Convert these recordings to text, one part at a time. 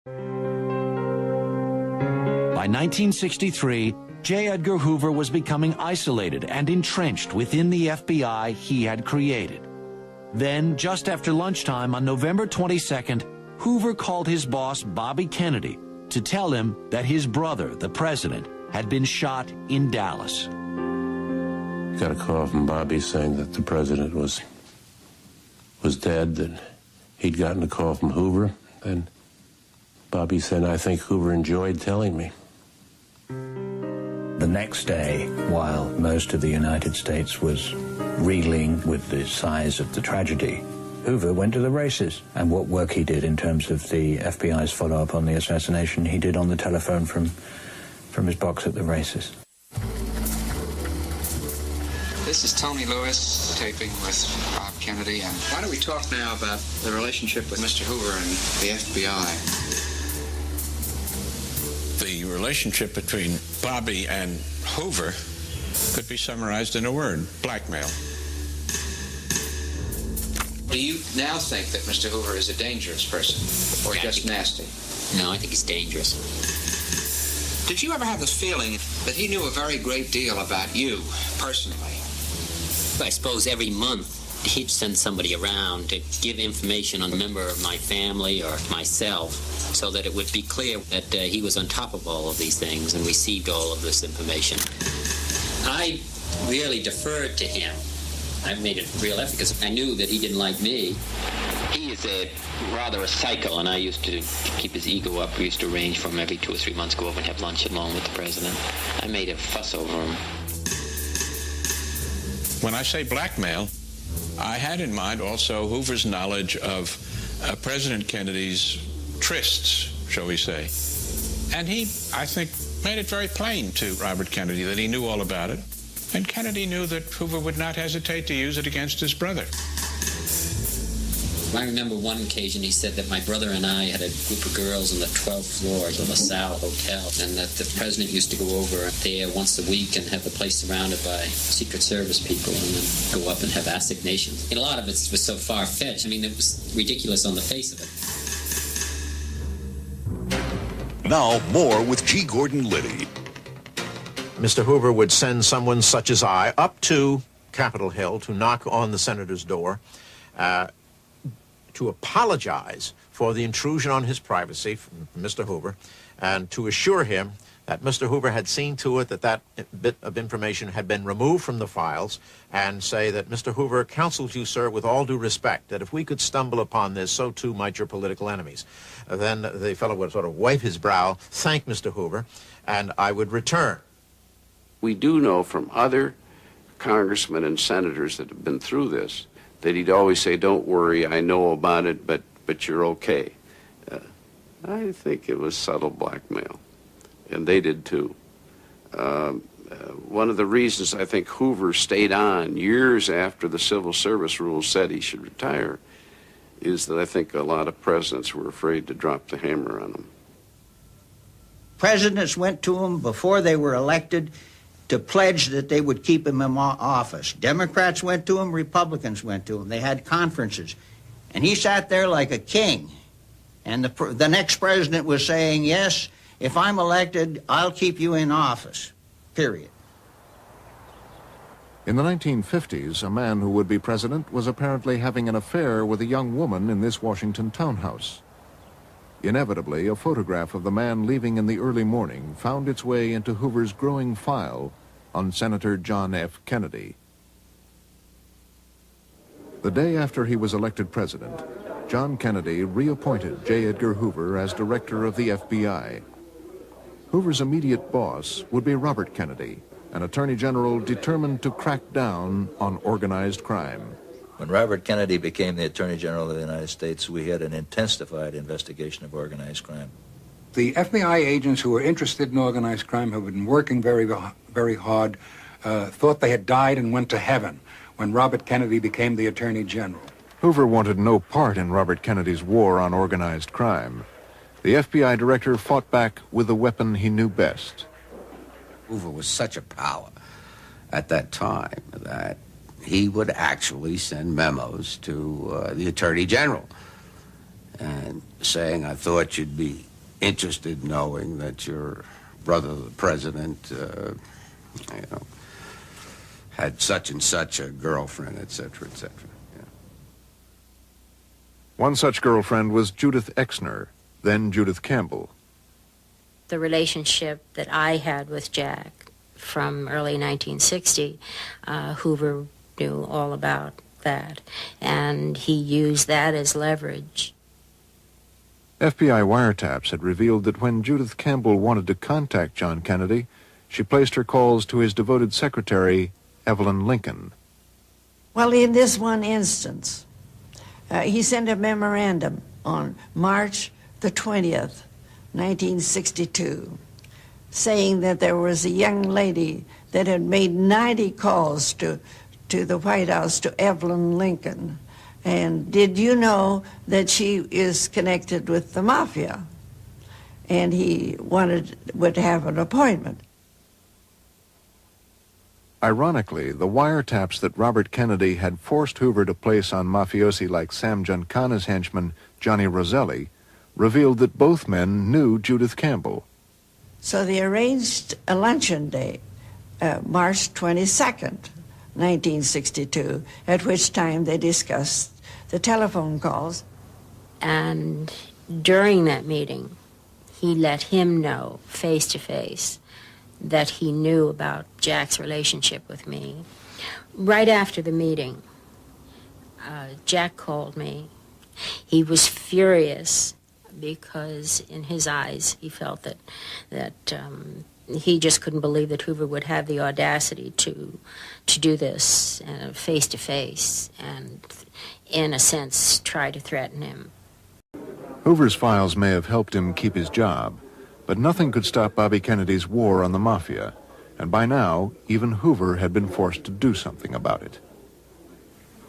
By 1963, J. Edgar Hoover was becoming isolated and entrenched within the FBI he had created. Then, just after lunchtime on November 22nd, Hoover called his boss, Bobby Kennedy, to tell him that his brother, the president, had been shot in Dallas. Got a call from Bobby saying that the president was dead, that he'd gotten a call from Hoover. And Bobby said, I think Hoover enjoyed telling me. The next day, while most of the United States was reeling with the size of the tragedy, Hoover went to the races. And what work he did in terms of the FBI's follow-up on the assassination, he did on the telephone from his box at the races. This is Tony Lewis taping with Bob Kennedy. And why don't we talk now about the relationship with Mr. Hoover and the FBI? The relationship between Bobby and Hoover could be summarized in a word: blackmail. Do you now think that Mr. Hoover is a dangerous person, or just nasty? No, I think he's dangerous. Did you ever have the feeling that he knew a very great deal about you, personally? I suppose every month he'd send somebody around to give information on a member of my family or myself, so that it would be clear that he was on top of all of these things and received all of this information. I really deferred to him. I made it real effort because I knew that he didn't like me. He is rather a psycho, and I used to keep his ego up. We used to arrange for him every 2 or 3 months, go over and have lunch alone with the president. I made a fuss over him. When I say blackmail, I had in mind also Hoover's knowledge of President Kennedy's trysts, shall we say. And he, I think, made it very plain to Robert Kennedy that he knew all about it. And Kennedy knew that Hoover would not hesitate to use it against his brother. I remember one occasion he said that my brother and I had a group of girls on the 12th floor of the LaSalle Hotel, and that the president used to go over there once a week and have the place surrounded by Secret Service people and then go up and have assignations. And a lot of it was so far-fetched. I mean, it was ridiculous on the face of it. Now, more with G. Gordon Liddy. Mr. Hoover would send someone such as I up to Capitol Hill to knock on the senator's door to apologize for the intrusion on his privacy from Mr. Hoover, and to assure him that Mr. Hoover had seen to it that that bit of information had been removed from the files, and say that Mr. Hoover counsels you, sir, with all due respect, that if we could stumble upon this, so too might your political enemies. Then the fellow would sort of wipe his brow, thank Mr. Hoover, and I would return. We do know from other congressmen and senators that have been through this that he'd always say, don't worry, I know about it, but you're okay. I think it was subtle blackmail, and they did too. One of the reasons I think Hoover stayed on years after the civil service rules said he should retire is that I think a lot of presidents were afraid to drop the hammer on him. Presidents went to him before they were elected to pledge that they would keep him in office. Democrats went to him, Republicans went to him. They had conferences. And he sat there like a king. And the next president was saying, yes, if I'm elected, I'll keep you in office, period. In the 1950s, a man who would be president was apparently having an affair with a young woman in this Washington townhouse. Inevitably, a photograph of the man leaving in the early morning found its way into Hoover's growing file on Senator John F. Kennedy. The day after he was elected president, John Kennedy reappointed J. Edgar Hoover as director of the FBI. Hoover's immediate boss would be Robert Kennedy, an attorney general determined to crack down on organized crime. When Robert Kennedy became the Attorney General of the United States, we had an intensified investigation of organized crime. The FBI agents who were interested in organized crime, who had been working very, very hard, thought they had died and went to heaven when Robert Kennedy became the Attorney General. Hoover wanted no part in Robert Kennedy's war on organized crime. The FBI director fought back with the weapon he knew best. Hoover was such a power at that time that he would actually send memos to the Attorney General and saying, I thought you'd be interested in knowing that your brother, the president, had such and such a girlfriend, etc., etc. Yeah. One such girlfriend was Judith Exner, then Judith Campbell. The relationship that I had with Jack from early 1960, Hoover knew all about that, and he used that as leverage. FBI wiretaps had revealed that when Judith Campbell wanted to contact John Kennedy, she placed her calls to his devoted secretary, Evelyn Lincoln. Well, in this one instance, he sent a memorandum on March the 20th, 1962, saying that there was a young lady that had made 90 calls to the White House, to Evelyn Lincoln. And did you know that she is connected with the mafia? And he would have an appointment. Ironically, the wiretaps that Robert Kennedy had forced Hoover to place on mafiosi like Sam Giancana's henchman, Johnny Roselli, revealed that both men knew Judith Campbell. So they arranged a luncheon day, March 22nd, 1962, at which time they discussed the telephone calls. And during that meeting, he let him know, face to face, that he knew about Jack's relationship with me. Right after the meeting, Jack called me. He was furious because in his eyes he felt that he just couldn't believe that Hoover would have the audacity to do this face to face and, in a sense, try to threaten him. Hoover's files may have helped him keep his job, but nothing could stop Bobby Kennedy's war on the mafia, and by now, even Hoover had been forced to do something about it.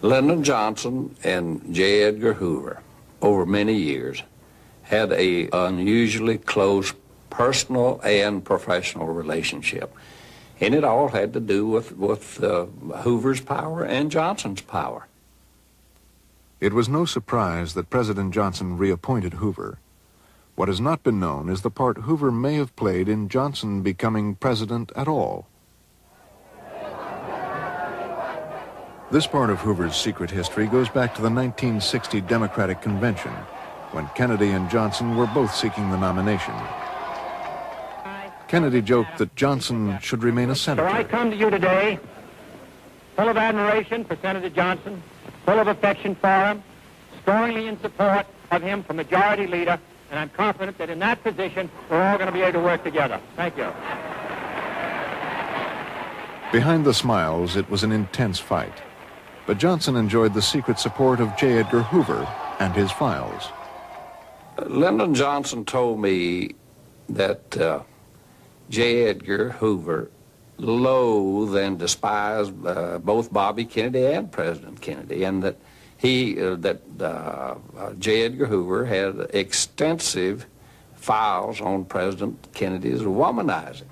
Lyndon Johnson and J. Edgar Hoover, over many years, had an unusually close personal and professional relationship. And it all had to do with Hoover's power and Johnson's power. It was no surprise that President Johnson reappointed Hoover. What has not been known is the part Hoover may have played in Johnson becoming president at all. This part of Hoover's secret history goes back to the 1960 Democratic Convention, when Kennedy and Johnson were both seeking the nomination. Kennedy joked that Johnson should remain a senator. So I come to you today full of admiration for Senator Johnson, full of affection for him, strongly in support of him for majority leader, and I'm confident that in that position we're all going to be able to work together. Thank you. Behind the smiles, it was an intense fight. But Johnson enjoyed the secret support of J. Edgar Hoover and his files. Lyndon Johnson told me that J. Edgar Hoover loathed and despised both Bobby Kennedy and President Kennedy, and that J. Edgar Hoover had extensive files on President Kennedy's womanizing.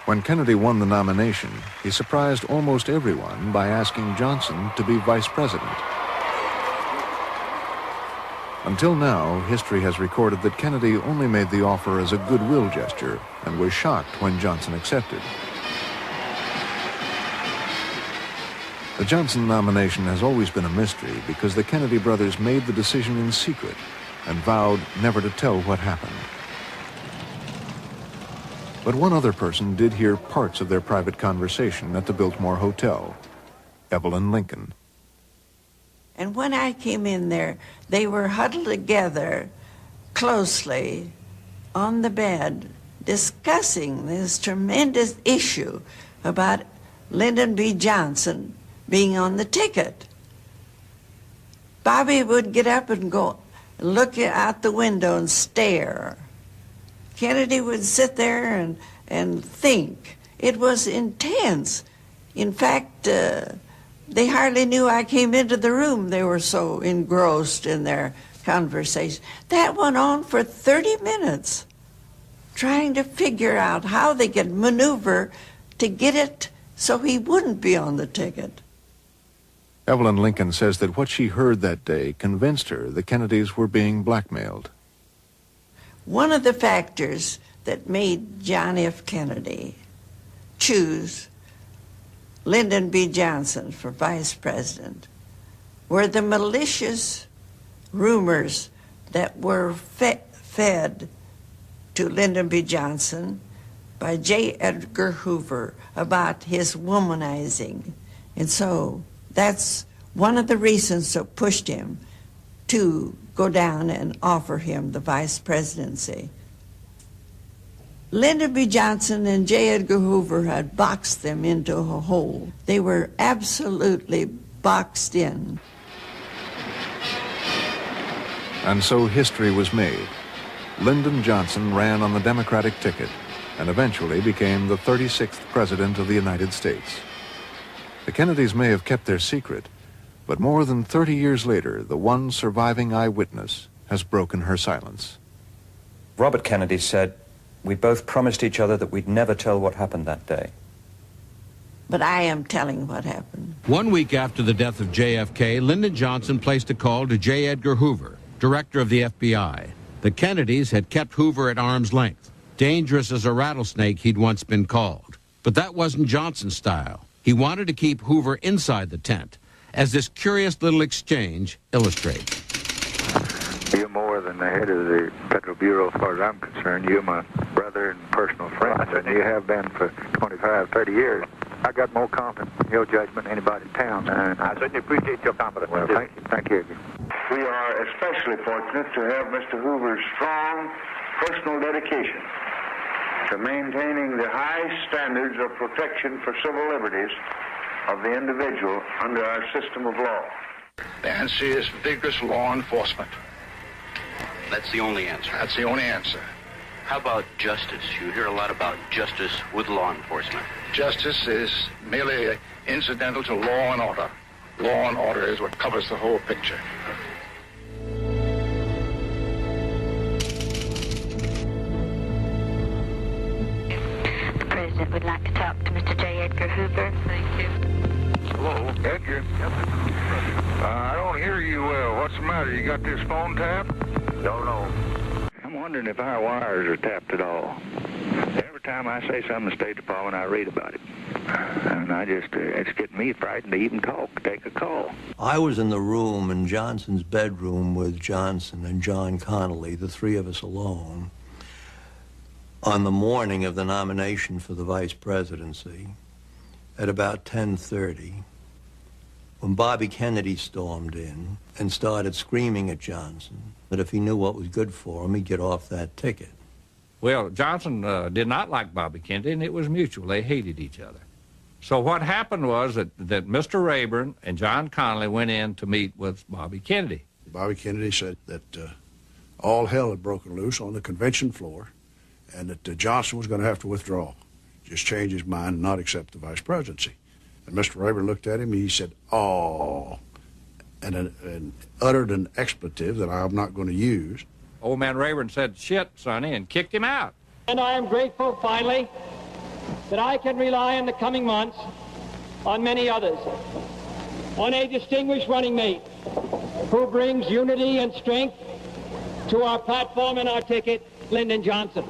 When Kennedy won the nomination, he surprised almost everyone by asking Johnson to be vice president. Until now, history has recorded that Kennedy only made the offer as a goodwill gesture and was shocked when Johnson accepted. The Johnson nomination has always been a mystery because the Kennedy brothers made the decision in secret and vowed never to tell what happened. But one other person did hear parts of their private conversation at the Biltmore Hotel, Evelyn Lincoln. And when I came in there, they were huddled together closely on the bed discussing this tremendous issue about Lyndon B. Johnson being on the ticket. Bobby would get up and go look out the window and stare. Kennedy would sit there and think. It was intense. In fact, they hardly knew I came into the room. They were so engrossed in their conversation. That went on for 30 minutes, trying to figure out how they could maneuver to get it so he wouldn't be on the ticket. Evelyn Lincoln says that what she heard that day convinced her the Kennedys were being blackmailed. One of the factors that made John F. Kennedy choose Lyndon B. Johnson for vice president were the malicious rumors that were fed to Lyndon B. Johnson by J. Edgar Hoover about his womanizing. And so that's one of the reasons that pushed him to go down and offer him the vice presidency. Lyndon B. Johnson and J. Edgar Hoover had boxed them into a hole. They were absolutely boxed in. And so history was made. Lyndon Johnson ran on the Democratic ticket and eventually became the 36th President of the United States. The Kennedys may have kept their secret, but more than 30 years later, the one surviving eyewitness has broken her silence. Robert Kennedy said, "We both promised each other that we'd never tell what happened that day." But I am telling what happened. 1 week after the death of JFK, Lyndon Johnson placed a call to J. Edgar Hoover, director of the FBI. The Kennedys had kept Hoover at arm's length. Dangerous as a rattlesnake, he'd once been called. But that wasn't Johnson's style. He wanted to keep Hoover inside the tent, as this curious little exchange illustrates. You're more than the head of the Federal Bureau as far as I'm concerned. You're my brother and personal friend, and you have been for 25, 30 years. I got more confidence in your judgment than anybody in town. And I certainly appreciate your confidence. Well, thank you. Thank you. We are especially fortunate to have Mr. Hoover's strong personal dedication to maintaining the high standards of protection for civil liberties of the individual under our system of law. The answer is vigorous law enforcement. That's the only answer. That's the only answer. How about justice? You hear a lot about justice with law enforcement. Justice is merely incidental to law and order. Law and order is what covers the whole picture. The President would like to talk to Mr. J. Edgar Hoover. Thank you. Hello, Edgar. I don't hear you well. What's the matter? You got this phone tapped? No. I'm wondering if our wires are tapped at all. Every time I say something in the State Department, I read about it. And it's getting me frightened to even talk, take a call. I was in the room in Johnson's bedroom with Johnson and John Connally, the three of us alone, on the morning of the nomination for the vice presidency at about 10:30, when Bobby Kennedy stormed in and started screaming at Johnson that if he knew what was good for him, he'd get off that ticket. Well, Johnson did not like Bobby Kennedy, and it was mutual. They hated each other. So what happened was that Mr. Rayburn and John Connally went in to meet with Bobby Kennedy. Bobby Kennedy said that all hell had broken loose on the convention floor and that Johnson was going to have to withdraw, just change his mind and not accept the vice presidency. And Mr. Rayburn looked at him and he said, "Oh," and uttered an expletive that I'm not going to use. Old man Rayburn said, "Shit, Sonny," and kicked him out. And I am grateful, finally, that I can rely in the coming months on many others, on a distinguished running mate who brings unity and strength to our platform and our ticket, Lyndon Johnson.